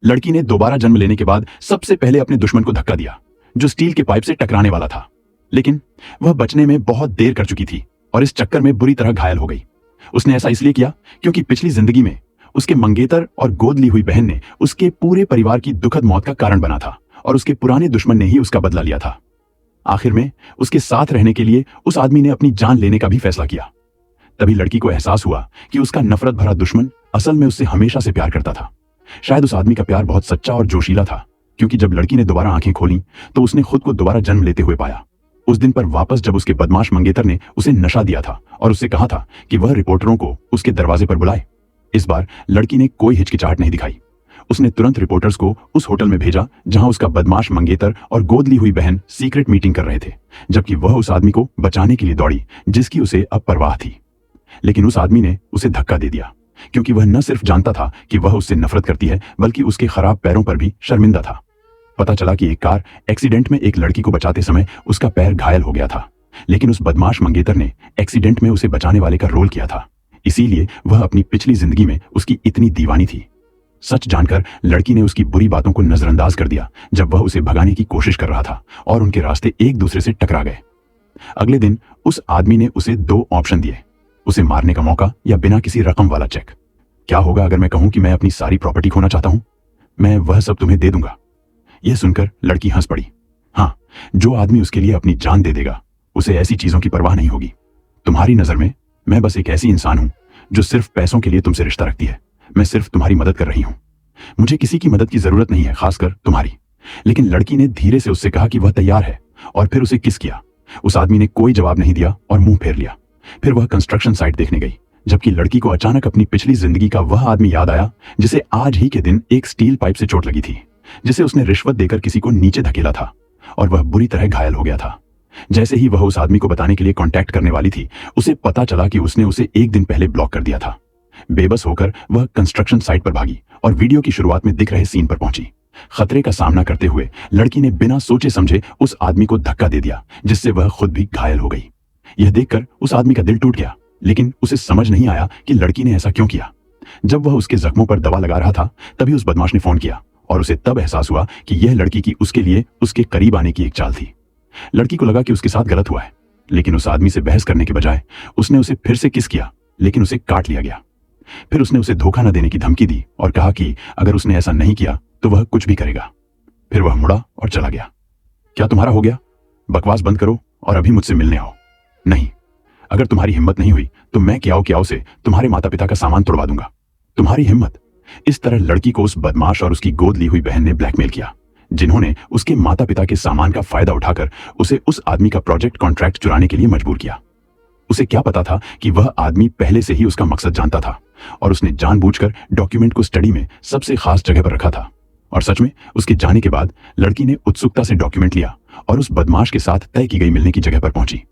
लड़की ने दोबारा जन्म लेने के बाद सबसे पहले अपने दुश्मन को धक्का दिया, जो स्टील के पाइप से टकराने वाला था। लेकिन वह बचने में बहुत देर कर चुकी थी और इस चक्कर में बुरी तरह घायल हो गई। उसने ऐसा इसलिए किया क्योंकि पिछली जिंदगी में उसके मंगेतर और गोद ली हुई बहन ने उसके पूरे परिवार की दुखद मौत का कारण बना था और उसके पुराने दुश्मन ने ही उसका बदला लिया था। आखिर में उसके साथ रहने के लिए उस आदमी ने अपनी जान लेने का भी फैसला किया। तभी लड़की को एहसास हुआ कि उसका नफरत भरा दुश्मन असल में उससे हमेशा से प्यार करता था। शायद उस आदमी का प्यार बहुत सच्चा और जोशीला था, क्योंकि जब लड़की ने दोबारा आंखें खोली तो उसने खुद को दोबारा जन्म लेते हुए पाया। उस दिन पर वापस जब उसके बदमाश मंगेतर ने उसे नशा दिया था और उससे कहा था कि वह रिपोर्टरों को उसके दरवाजे पर बुलाए, इस बार लड़की ने कोई हिचकिचाहट नहीं दिखाई। उसने तुरंत रिपोर्टर्स को उस होटल में भेजा जहां उसका बदमाश मंगेतर और गोद ली हुई बहन सीक्रेट मीटिंग कर रहे थे, जबकि वह उस आदमी को बचाने के लिए दौड़ी जिसकी उसे अब परवाह थी। लेकिन उस आदमी ने उसे धक्का दे दिया, क्योंकि वह न सिर्फ जानता था कि वह उससे नफरत करती है, बल्कि उसके खराब पैरों पर भी शर्मिंदा था। पता चला कि एक कार एक्सीडेंट में एक लड़की को बचाते समय उसका पैर घायल हो गया था, लेकिन उस बदमाश मंगेतर ने एक्सीडेंट में उसे बचाने वाले का रोल किया था। इसीलिए वह अपनी पिछली जिंदगी में उसकी इतनी दीवानी थी। सच जानकर लड़की ने उसकी बुरी बातों को नजरअंदाज कर दिया जब वह उसे भगाने की कोशिश कर रहा था और उनके रास्ते एक दूसरे से टकरा गए। अगले दिन उस आदमी ने उसे 2 ऑप्शन दिए, उसे मारने का मौका या बिना किसी रकम वाला चेक। क्या होगा अगर मैं कहूं कि मैं अपनी सारी प्रॉपर्टी खोना चाहता हूं? मैं वह सब तुम्हें दे दूंगा। यह सुनकर लड़की हंस पड़ी। हाँ, जो आदमी उसके लिए अपनी जान दे देगा उसे ऐसी चीजों की परवाह नहीं होगी। तुम्हारी नजर में मैं बस एक ऐसी इंसान हूं जो सिर्फ पैसों के लिए तुमसे रिश्ता रखती है। मैं सिर्फ तुम्हारी मदद कर रही हूं। मुझे किसी की मदद की जरूरत नहीं है, खासकर तुम्हारी। लेकिन लड़की ने धीरे से उससे कहा कि वह तैयार है और फिर उसे किस किया। उस आदमी ने कोई जवाब नहीं दिया और मुंह फेर लिया। फिर वह कंस्ट्रक्शन साइट देखने गई, जबकि लड़की को अचानक अपनी पिछली जिंदगी का वह आदमी याद आया जिसे आज ही के दिन एक स्टील पाइप से चोट लगी थी, जिसे उसने रिश्वत देकर किसी को नीचे धकेला था और वह बुरी तरह घायल हो गया था। जैसे ही वह उस आदमी को बताने के लिए कांटेक्ट करने वाली थी, उसे पता चला कि उसने उसे एक दिन पहले ब्लॉक कर दिया था। बेबस होकर वह कंस्ट्रक्शन साइट पर भागी और वीडियो की शुरुआत में दिख रहे सीन पर पहुंची। खतरे का सामना करते हुए लड़की ने बिना सोचे समझे उस आदमी को धक्का दे दिया, जिससे वह खुद भी घायल हो गई। यह देखकर उस आदमी का दिल टूट गया, लेकिन उसे समझ नहीं आया कि लड़की ने ऐसा क्यों किया। जब वह उसके जख्मों पर दवा लगा रहा था, तभी उस बदमाश ने फोन किया और उसे तब एहसास हुआ कि यह लड़की की उसके लिए उसके करीब आने की एक चाल थी। लड़की को लगा कि उसके साथ गलत हुआ है, लेकिन उस आदमी से बहस करने के बजाय उसने उसे फिर से किस किया, लेकिन उसे काट लिया गया। फिर उसने उसे धोखा न देने की धमकी दी और कहा कि अगर उसने ऐसा नहीं किया तो वह कुछ भी करेगा। फिर वह मुड़ा और चला गया। क्या तुम्हारा हो गया? बकवास बंद करो और अभी मुझसे मिलने आओ। नहीं, अगर तुम्हारी हिम्मत नहीं हुई तो मैं क्याओ से तुम्हारे माता पिता का सामान तोड़वा दूंगा। तुम्हारी हिम्मत? इस तरह लड़की को उस बदमाश और उसकी गोद ली हुई बहन ने ब्लैकमेल किया, जिन्होंने उसके माता पिता के सामान का फायदा उठाकर उसे उस आदमी का प्रोजेक्ट कॉन्ट्रैक्ट चुराने के लिए मजबूर किया। उसे क्या पता था कि वह आदमी पहले से ही उसका मकसद जानता था और उसने जानबूझकर डॉक्यूमेंट को स्टडी में सबसे खास जगह पर रखा था। और सच में उसके जाने के बाद लड़की ने उत्सुकता से डॉक्यूमेंट लिया और उस बदमाश के साथ तय की गई मिलने की जगह पर पहुंची।